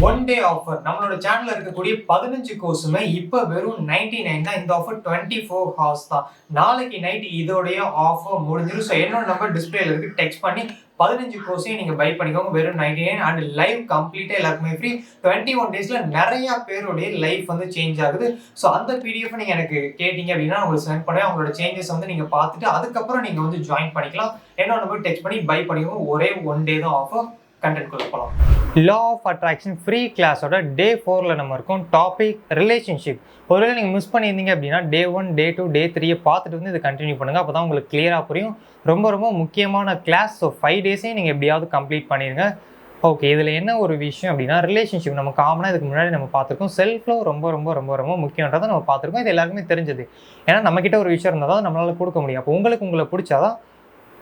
One day offer நம்மளோட சேனல்ல இருக்கக்கூடிய 15 கோர்ஸுமே இப்ப வெறும் 99 தான். இந்த ஆஃபர் 24 ஹவர்ஸ் தான். நாளைக்கு நைட் இதோடைய ஆஃபர் முடிஞ்சிடும். ஸோ என்னோட நம்பர் டிஸ்பிளேல இருக்கு, டெக்ஸ்ட் பண்ணி 15 கோர்ஸையும் நீங்க பை பண்ணிக்கோங்க. வெறும் 99 அண்ட் லைவ் கம்ப்ளீட்டா எல்லாருக்குமே ஃப்ரீ. 21 டேஸ்ல நிறைய பேருடைய லைஃப் வந்து சேஞ்ச் ஆகுது. ஸோ அந்த பிடிஎஃப் நீங்க எனக்கு கேட்டீங்க அப்படின்னா உங்களுக்கு சென்ட் பண்ணி அவங்களோட சேஞ்சஸ் வந்து நீங்க பார்த்துட்டு அதுக்கப்புறம் நீங்க வந்து ஜாயின் பண்ணிக்கலாம். என்னோட நம்பர் டெக்ஸ்ட் பண்ணி பை பண்ணிக்கோங்க. ஒரே ஒன் டே தான் ஆஃபர். கண்டென்ட் குள்ள போகலாம். லா ஆஃப் அட்ராக்ஷன் ஃப்ரீ கிளாஸோட டே 4ல் நம்ம இருக்கோம். Topic relationship. ஒருவேளை நீங்கள் மிஸ் பண்ணியிருந்தீங்க அப்படின்னா டே 1, டே 2, டே 3 பார்த்துட்டு வந்து இதை கண்டினியூ பண்ணுங்கள். அப்போ தான் உங்களுக்கு கிளியராக புரியும். ரொம்ப ரொம்ப முக்கியமான கிளாஸ். ஸோ 5 டேஸையும் நீங்கள் எப்படியாவது கம்ப்ளீட் பண்ணிடுங்க. ஓகே, இதில் என்ன ஒரு விஷயம் அப்படின்னா ரிலேஷன்ஷிப் நம்ம காமனாக இதுக்கு முன்னாடி நம்ம பார்த்துருக்கோம். செல்ஃப் லவ் ரொம்ப ரொம்ப ரொம்ப ரொம்ப முக்கியன்றதை நம்ம பார்த்துருக்கோம். இது எல்லாருக்குமே தெரிஞ்சது. ஏன்னா நம்மக்கிட்ட ஒரு விஷயம் இருந்தால் தான் நம்மளால் கொடுக்க முடியும். அப்போ உங்களை பிடிச்சாதான்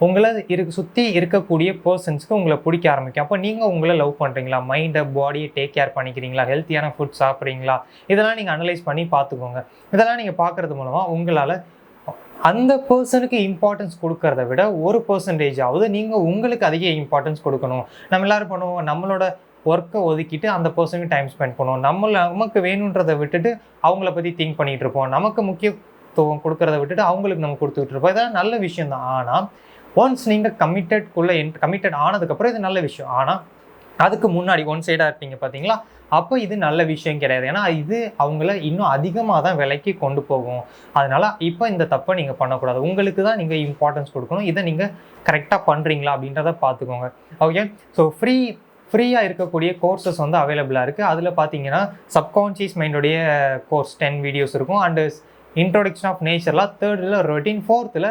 உங்களை சுற்றி இருக்கக்கூடிய பர்சன்ஸ்க்கு உங்களை பிடிக்க ஆரம்பிக்கும். அப்போ நீங்கள் உங்களை லவ் பண்ணுறீங்களா, மைண்டை பாடியை டேக் கேர் பண்ணிக்கிறீங்களா, ஹெல்த்தியான ஃபுட் சாப்பிட்றீங்களா, இதெல்லாம் நீங்கள் அனலைஸ் பண்ணி பார்த்துக்கோங்க. இதெல்லாம் நீங்கள் பார்க்குறது மூலமாக உங்களால் அந்த பர்சனுக்கு இம்பார்ட்டன்ஸ் கொடுக்கறத விட 1% நீங்கள் உங்களுக்கு அதிக இம்பார்ட்டன்ஸ் கொடுக்கணும். நம்ம எல்லோரும் பண்ணுவோம், நம்மளோட ஒர்க்கை ஒதுக்கிட்டு அந்த பர்சனுக்கு டைம் ஸ்பெண்ட் பண்ணுவோம். நமக்கு வேணுன்றதை விட்டுட்டு அவங்கள பற்றி திங்க் பண்ணிகிட்டு இருப்போம். நமக்கு முக்கியத்துவம் கொடுக்கறத விட்டுட்டு அவங்களுக்கு நம்ம கொடுத்துக்கிட்டு இருப்போம். இதெல்லாம் நல்ல விஷயம் தான். ஆனால் ஒன்ஸ் நீங்கள் கமிட்டட் ஆனதுக்கப்புறம் இது நல்ல விஷயம். ஆனால் அதுக்கு முன்னாடி ஒன் சைடாக இருப்பீங்க பார்த்தீங்களா, அப்போ இது நல்ல விஷயம் கிடையாது. ஏன்னா இது அவங்கள இன்னும் அதிகமாக தான் விலைக்கு கொண்டு போகும். அதனால் இப்போ இந்த தப்பை நீங்கள் பண்ணக்கூடாது. உங்களுக்கு தான் நீங்கள் இம்பார்ட்டன்ஸ் கொடுக்கணும். இதை நீங்கள் கரெக்டாக பண்ணுறீங்களா அப்படின்றத பார்த்துக்கோங்க. ஓகே, ஸோ ஃப்ரீயாக இருக்கக்கூடிய கோர்சஸ் வந்து அவைலபிளாக இருக்குது. அதில் பார்த்தீங்கன்னா சப்கான்ஷியஸ் மைண்டோடைய கோர்ஸ் 10 வீடியோஸ் இருக்கும். அண்டு இன்ட்ரோடக்ஷன் ஆஃப் நேச்சர்லாம் 3rd routine, 4th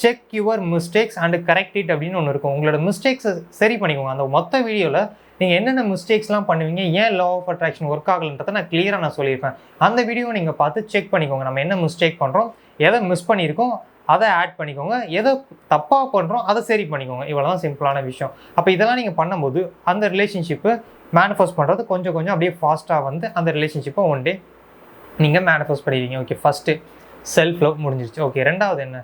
check your mistakes and correct it அப்படின்னு ஒன்று இருக்கும். உங்களோட மிஸ்டேக்ஸை சரி பண்ணிக்கோங்க. அந்த மொத்த வீடியோவில் நீங்கள் என்னென்ன மிஸ்டேக்ஸ்லாம் பண்ணுவீங்க, ஏன் லா ஆஃப் அட்ராக்ஷன் ஒர்க் ஆகலைன்றதை நான் கிளியராக சொல்லியிருப்பேன். அந்த வீடியோவை நீங்கள் பார்த்து செக் பண்ணிக்கோங்க. நம்ம என்ன மிஸ்டேக் பண்ணுறோம், எதை மிஸ் பண்ணியிருக்கோம் அதை ஆட் பண்ணிக்கோங்க, எதை தப்பாக பண்ணுறோம் அதை சரி பண்ணிக்கோங்க. இவ்வளோ தான் சிம்பிளான விஷயம். அப்போ இதெல்லாம் நீங்கள் பண்ணும்போது அந்த ரிலேஷன்ஷிப்பை மேனிஃபெஸ்ட் பண்ணுறது கொஞ்சம் அப்படியே ஃபாஸ்ட்டாக வந்து அந்த ரிலேஷன்ஷிப்பை ஒன் டே நீங்கள் மேனிஃபெஸ்ட் பண்ணிடுவீங்க. ஓகே, ஃபஸ்ட்டு செல்ஃப் லவ் முடிஞ்சிருச்சு. ஓகே, ரெண்டாவது என்ன,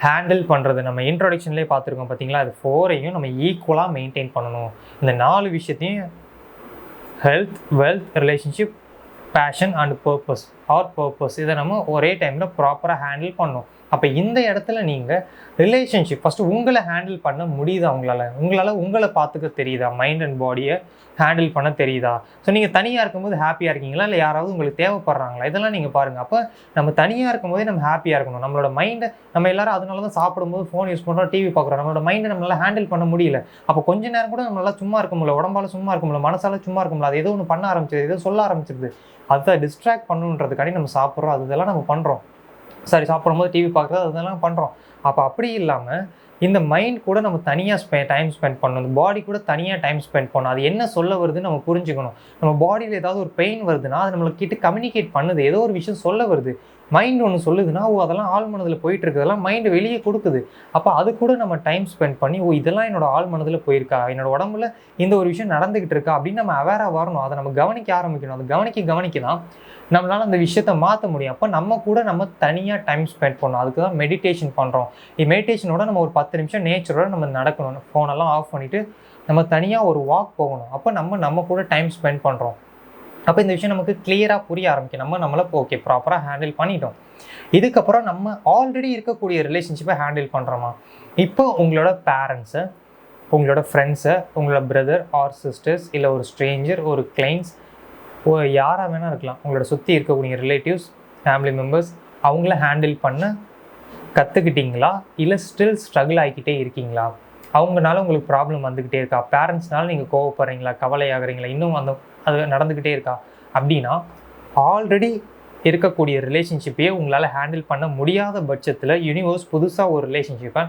ஹேண்டில் பண்ணுறது. நம்ம இன்ட்ரோடக்ஷன்லேயே பார்த்துருக்கோம் பார்த்தீங்களா, அது 4ஐயும் நம்ம ஈக்குவலாக மெயின்டைன் பண்ணணும். இந்த 4 விஷயத்தையும் health, wealth, relationship, passion and purpose இதை நம்ம ஒரே டைமில் ப்ராப்பராக ஹேண்டில் பண்ணணும். அப்போ இந்த இடத்துல நீங்கள் ரிலேஷன்ஷிப் ஃபஸ்ட்டு உங்களை ஹேண்டில் பண்ண முடியுதா, உங்களால் உங்களை பார்த்துக்க தெரியுதா, மைண்ட் அண்ட் பாடியை ஹேண்டில் பண்ண தெரியுதா. ஸோ நீங்கள் தனியாக இருக்கும்போது ஹாப்பியாக இருக்கீங்களா, இல்லை யாராவது உங்களுக்கு தேவைப்படுறாங்களா, இதெல்லாம் நீங்கள் பாருங்கள். அப்போ நம்ம தனியாக இருக்கும்போதே நம்ம ஹாப்பியாக இருக்கணும். நம்மளோட மைண்டை நம்ம எல்லாரும் அதனால தான் சாப்பிடும்போது ஃபோன் யூஸ் பண்ணுறோம், டிவி பார்க்குறோம். நம்மளோட மைண்டை நம்மளால் ஹேண்டில் பண்ண முடியல. அப்போ கொஞ்ச நேரம் கூட நம்மளால் சும்மா இருக்க முடியல, உடம்பால் சும்மா இருக்க முடியல, மனசால சும்மா இருக்க முடியல. அது ஏதோ ஒன்று பண்ண ஆரம்பிச்சிருது, ஏதோ சொல்ல ஆரம்பிச்சிருது. அதை டிஸ்ட்ராக்ட் பண்ணுன்றதுக்காண்டி நம்ம சாப்பிட்றோம், அதெல்லாம் நம்ம பண்ணுறோம். சாப்பிடும்போது டிவி பார்க்குறது அதெல்லாம் பண்ணுறோம். அப்போ அப்படி இல்லாமல் இந்த மைண்ட் கூட நம்ம தனியாக டைம் ஸ்பெண்ட் பண்ணணும். இந்த பாடி கூட தனியாக டைம் ஸ்பெண்ட் பண்ணணும். அது என்ன சொல்ல வருதுன்னு நம்ம புரிஞ்சுக்கணும். நம்ம பாடியில் ஏதாவது ஒரு பெயின் வருதுன்னா அது நம்மளுக்கிட்ட கம்யூனிகேட் பண்ணுது, ஏதோ ஒரு விஷயம் சொல்ல வருது. மைண்ட் ஒன்று சொல்லுதுன்னா அதெல்லாம் ஆழ் மனதில் போயிட்டு இருக்குதெல்லாம் மைண்டு வெளியே கொடுக்குது. அப்போ அது கூட நம்ம டைம் ஸ்பெண்ட் பண்ணி இதெல்லாம் என்னோட ஆழ் மனதில் போயிருக்கா, என்னோட உடம்புல இந்த ஒரு விஷயம் நடந்துகிட்டு இருக்கா அப்படின்னு நம்ம அவேராக வரணும். அதை நம்ம கவனிக்க ஆரம்பிக்கணும். அதை கவனிக்க தான் நம்மளால் அந்த விஷயத்த மாற்ற முடியும். அப்போ நம்ம கூட நம்ம தனியாக டைம் ஸ்பெண்ட் பண்ணணும். அதுக்கு தான் மெடிடேஷன் பண்ணுறோம். மெடிடேஷனோட நம்ம ஒரு 10 நிமிஷம் நேச்சரோட நம்ம நடக்கணும். ஃபோனெல்லாம் ஆஃப் பண்ணிவிட்டு நம்ம தனியாக ஒரு வாக் போகணும். அப்போ நம்ம கூட டைம் ஸ்பெண்ட் பண்ணுறோம். அப்போ இந்த விஷயம் நமக்கு கிளியராக புரிய ஆரம்பிக்கும். நம்மளை ஓகே ப்ராப்பராக ஹேண்டில் பண்ணிட்டோம். இதுக்கப்புறம் நம்ம ஆல்ரெடி இருக்கக்கூடிய ரிலேஷன்ஷிப்பை ஹேண்டில் பண்ணுறோமா. இப்போ உங்களோட பேரண்ட்ஸை, உங்களோட ஃப்ரெண்ட்ஸை, உங்களோட பிரதர் ஆர் சிஸ்டர்ஸ், இல்லை ஒரு ஸ்ட்ரேஞ்சர், ஒரு கிளைண்ட்ஸ், யாராக வேணால் இருக்கலாம், உங்களோட சுற்றி இருக்கக்கூடிய ரிலேட்டிவ்ஸ், ஃபேமிலி மெம்பர்ஸ், அவங்கள ஹேண்டில் பண்ண கற்றுக்கிட்டீங்களா, இல்லை ஸ்டில் ஸ்ட்ரகிள் ஆகிக்கிட்டே இருக்கீங்களா. அவங்கனால உங்களுக்கு ப்ராப்ளம் வந்துக்கிட்டே இருக்கா, பேரண்ட்ஸ்னால நீங்கள் கோவப்படுறீங்களா, கவலையாகிறீங்களா, இன்னும் அது நடந்துக்கிட்டே இருக்கா. அப்படின்னா ஆல்ரெடி இருக்கக்கூடிய ரிலேஷன்ஷிப்பையே உங்களால் ஹேண்டில் பண்ண முடியாத பட்சத்தில் யூனிவர்ஸ் புதுசாக ஒரு ரிலேஷன்ஷிப்பை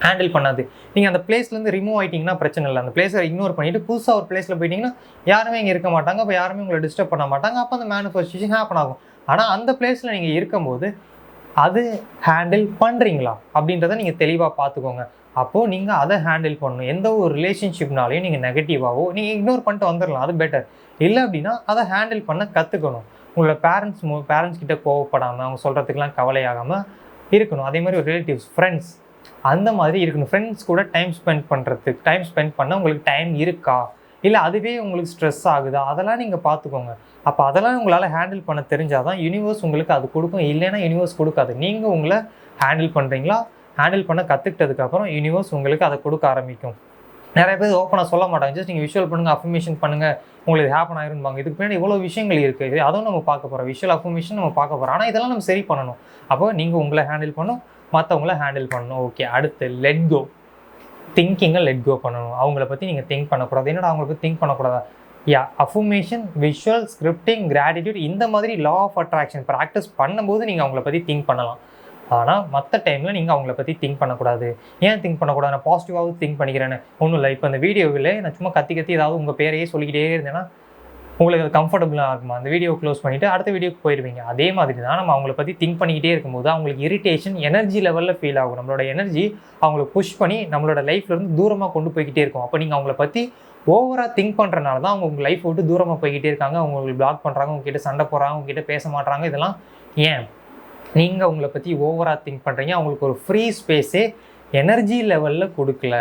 ஹேண்டில் பண்ணாது. நீங்கள் அந்த பிளேஸ்லேருந்து ரிமூவ் ஆகிட்டிங்கன்னா பிரச்சனை இல்லை. அந்த பிளேஸை இக்னோர் பண்ணிவிட்டு புதுசாக ஒரு பிளேஸில் போயிட்டிங்கன்னா யாருமே இங்கே இருக்க மாட்டாங்க. அப்போ யாருமே உங்களை டிஸ்டர்ப் பண்ண மாட்டாங்க. அப்போ அந்த மேனிஃபெஸ்டேஷன் ஹேப்பன் ஆகும். ஆனால் அந்த பிளேஸில் நீங்கள் இருக்கும்போது அது ஹேண்டில் பண்ணுறீங்களா அப்படின்றத நீங்கள் தெளிவாக பார்த்துக்கோங்க. அப்போது நீங்கள் அதை ஹேண்டில் பண்ணணும். எந்த ஒரு ரிலேஷன்ஷிப்னாலையும் நீங்கள் நெகட்டிவாகவோ நீங்கள் இக்னோர் பண்ணிட்டு வந்துடலாம், அது பெட்டர். இல்லை அப்படின்னா அதை ஹேண்டில் பண்ண கற்றுக்கணும். உங்களோட பேரண்ட்ஸ் கிட்ட கோவப்படாமல், அவங்க சொல்கிறதுக்கெலாம் கவலையாகாமல் இருக்கணும். அதே மாதிரி ஒரு ரிலேட்டிவ்ஸ், ஃப்ரெண்ட்ஸ், அந்த மாதிரி இருக்கணும். ஃப்ரெண்ட்ஸ் கூட டைம் ஸ்பெண்ட் பண்ண உங்களுக்கு டைம் இருக்கா, இல்லை அதுவே உங்களுக்கு ஸ்ட்ரெஸ் ஆகுதா, அதெல்லாம் நீங்கள் பார்த்துக்கோங்க. அப்போ அதெல்லாம் உங்களால் ஹேண்டில் பண்ண தெரிஞ்சால் தான் யூனிவர்ஸ் உங்களுக்கு அது கொடுக்கும். இல்லைன்னா யூனிவர்ஸ் கொடுக்காது. நீங்கள் உங்களை ஹேண்டில் பண்ணுறீங்களா, ஹேண்டில் பண்ண கற்றுக்கிட்டதுக்கப்புறம் யூனிவர்ஸ் உங்களுக்கு அதை கொடுக்க ஆரம்பிக்கும். நிறைய பேர் ஓப்பனாக சொல்ல மாட்டாங்க. ஜஸ்ட் நீங்கள் விஷுவல் பண்ணுங்கள், அஃபர்மேஷன் பண்ணுங்கள், உங்களுக்கு ஹேப்பன் ஆயிரும்பாங்க. இதுக்கு பின்னாடி இவ்வளோ விஷயங்கள் இருக்குது. அதுவும் நம்ம பார்க்க போகிறோம். விஷுவல் அஃபர்மேஷன் நம்ம பார்க்க போகிறோம். ஆனால் இதெல்லாம் நம்ம சரி பண்ணணும். அப்போ நீங்கள் உங்களை ஹேண்டில் பண்ணணும், மற்றவங்கள ஹேண்டில் பண்ணணும். ஓகே, அடுத்து லெட் கோ. திங்கிங்கை லெட் கோ பண்ணணும். அவங்கள பற்றி நீங்கள் திங்க் பண்ணக்கூடாது. என்னடா அவங்கள பற்றி திங்க் பண்ணக்கூடாதா? அஃபர்மேஷன், விஷுவல், ஸ்கிரிப்டிங், கிராட்டிடியூட் இந்த மாதிரி லா ஆஃப் அட்ராக்ஷன் ப்ராக்டிஸ் பண்ணும்போது நீங்கள் அவங்கள பற்றி திங்க் பண்ணலாம். ஆனால் மற்ற டைமில் நீங்கள் அவங்கள பற்றி திங்க் பண்ணக்கூடாது. ஏன் திங்க் பண்ணக்கூடாது? நான் பாசிட்டிவாகவும் திங்க் பண்ணிக்கிறேன்னு ஒன்றும் இல்லை. இப்போ இந்த வீடியோவில் நான் சும்மா கத்தி ஏதாவது உங்கள் பேரையே சொல்லிக்கிட்டே இருந்தேன்னா உங்களுக்கு அது கம்ஃபர்டபுளாக இருக்குமா? அந்த வீடியோ க்ளோஸ் பண்ணிவிட்டு அடுத்த வீடியோக்கு போயிடுவீங்க. அதே மாதிரி தான் நம்ம அவங்கள பற்றி திங்க் பண்ணிக்கிட்டே இருக்கும்போது அவங்களுக்கு இரிட்டேஷன் எனர்ஜி லெவலில் ஃபீல் ஆகும். நம்மளோட எனர்ஜி அவங்களை புஷ் பண்ணி நம்மளோட லைஃப்லேருந்து தூரமாக கொண்டு போய்கிட்டே இருக்கும். அப்போ நீங்கள் அவங்கள பற்றி ஓவராக திங்க் பண்ணுறனால தான் அவங்க உங்கள் லைஃப் விட்டு தூரமாக போய்கிட்டே இருக்காங்க. அவங்க உங்களுக்கு பிளாக் பண்ணுறாங்க, உங்ககிட்ட சண்டை போடுறாங்க, உங்ககிட்ட பேச மாட்டாங்க. இதெல்லாம் ஏன்? நீங்கள் அவங்கள பற்றி ஓவராக திங்க் பண்ணுறீங்க. அவங்களுக்கு ஒரு ஃப்ரீ ஸ்பேஸே எனர்ஜி லெவலில் கொடுக்கல.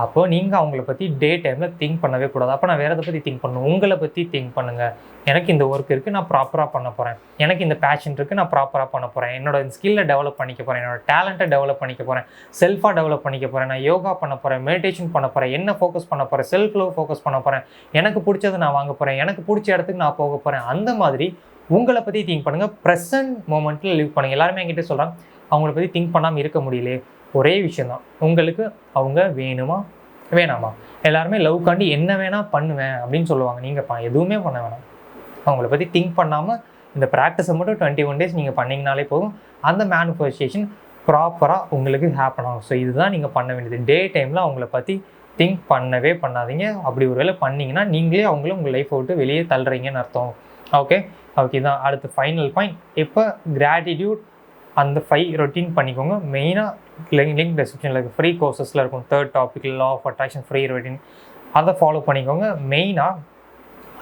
அப்போ நீங்கள் அவங்கள பற்றி டே டைமில் திங்க் பண்ணவே கூடாது. அப்போ நான் வேறு எதை பற்றி திங்க் பண்ணணும்? உங்களை பற்றி திங்க் பண்ணுங்கள். எனக்கு இந்த ஒர்க் இருக்குது, நான் ப்ராப்பராக பண்ண போகிறேன். எனக்கு இந்த பேஷன் இருக்குது, நான் ப்ராப்பராக பண்ண போகிறேன். என்னோட ஸ்கில்லை டெவலப் பண்ணிக்க போகிறேன். என்னோட டேலண்ட்டை டெவலப் பண்ணிக்க போகிறேன். செல்ஃபாக டெவலப் பண்ணிக்க போகிறேன். நான் யோகா பண்ண போகிறேன், மெடிடேஷன் பண்ண போகிறேன், என்ன ஃபோக்கஸ் பண்ண போகிறேன், செல்ஃப் லவ் ஃபோக்கஸ் பண்ண போகிறேன். எனக்கு பிடிச்சதை நான் வாங்க போகிறேன், எனக்கு பிடிச்ச இடத்துக்கு நான் போக போகிறேன். அந்த மாதிரி உங்களை பற்றி திங்க் பண்ணுங்கள். ப்ரெசன்ட் மூமெண்ட்டில் லிவ் பண்ணுங்கள். எல்லாருமே என்கிட்ட சொல்கிறாங்க அவங்கள பற்றி திங்க் பண்ணாமல் இருக்க முடியலையே. ஒரே விஷயந்தான், உங்களுக்கு அவங்க வேணுமா வேணாமா? எல்லாருமே லவ்க்காண்டி என்ன வேணால் பண்ணுவேன் அப்படின்னு சொல்லுவாங்க. நீங்கள் எதுவுமே பண்ண வேணாம். அவங்கள பற்றி திங்க் பண்ணாமல் இந்த ப்ராக்டிஸை மட்டும் 21 days நீங்கள் பண்ணிங்கனாலே போதும். அந்த மேனிஃபெஸ்டேஷன் ப்ராப்பராக உங்களுக்கு ஹேப்பன் ஆகும். ஸோ இதுதான் நீங்கள் பண்ண வேண்டியது. டே டைமில் அவங்கள பற்றி திங்க் பண்ணவே பண்ணாதீங்க. அப்படி ஒரு வேளை பண்ணிங்கன்னா நீங்களே அவங்கள உங்கள் லைஃப்பை விட்டு வெளியே தள்ளுறீங்கன்னு அர்த்தம். ஓகே தான் அடுத்து ஃபைனல் பாயிண்ட். இப்போ கிராட்டிடியூட் அந்த 5 ரொட்டீன் பண்ணிக்கோங்க. மெயினாக லிங்க் டிஸ்கிரிப்ஷனில் இருக்குது, ஃப்ரீ கோர்சஸில் இருக்கும். 3rd topic law of attraction free routine, அதை ஃபாலோ பண்ணிக்கோங்க. மெயினாக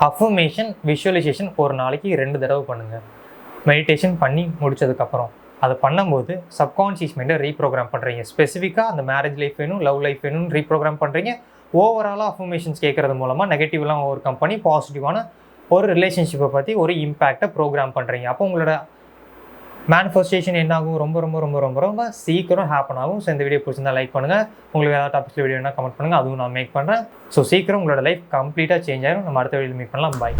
அஃபர்மேஷன், விஷுவலைசேஷன் ஒரு நாளைக்கு 2 தடவை பண்ணுங்கள். மெடிடேஷன் பண்ணி முடித்ததுக்கப்புறம் அதை பண்ணும்போது சப்கான்ஷியஸ் மைண்டை ரீப்ரோக்ராம் பண்ணுறீங்க. ஸ்பெசிஃபிக்காக அந்த மேரேஜ் லைஃப் வேணும், லவ் லைஃப் வேணும்னு ரீப்ரோக்ராம் பண்ணுறீங்க. ஓவராலாக அஃபர்மேஷன்ஸ் கேட்குறது மூலமாக நெகட்டிவ்லாம் ஓவர் கம் பண்ணி பாசிட்டிவான ஒரு ரிலேஷன்ஷிப்பை பற்றி ஒரு இம்பேக்டை ப்ரோக்ராம் பண்ணுறீங்க. அப்போ உங்களோட மேனிஃபெஸ்டேஷன் என்ன ஆகும்? ரொம்ப ரொம்ப ரொம்ப ரொம்ப ரொம்ப சீக்கிரம் ஹேப்பன் ஆகும். ஸோ இந்த வீடியோ பிடிச்சிருந்தா லைக் பண்ணுங்கள். உங்களுக்கு ஏதாவது டாபிக்ஸில் வீடியோ வேணால் கமெண்ட் பண்ணுங்கள், அதுவும் நான் மேக் பண்ணுறேன். ஸோ சீக்கிரம் உங்களோட லைஃப் கம்ப்ளீட்டாக சேஞ்ச் ஆகிடும். நம்ம அடுத்த வீடியோ மீட் பண்ணலாம். பாய்.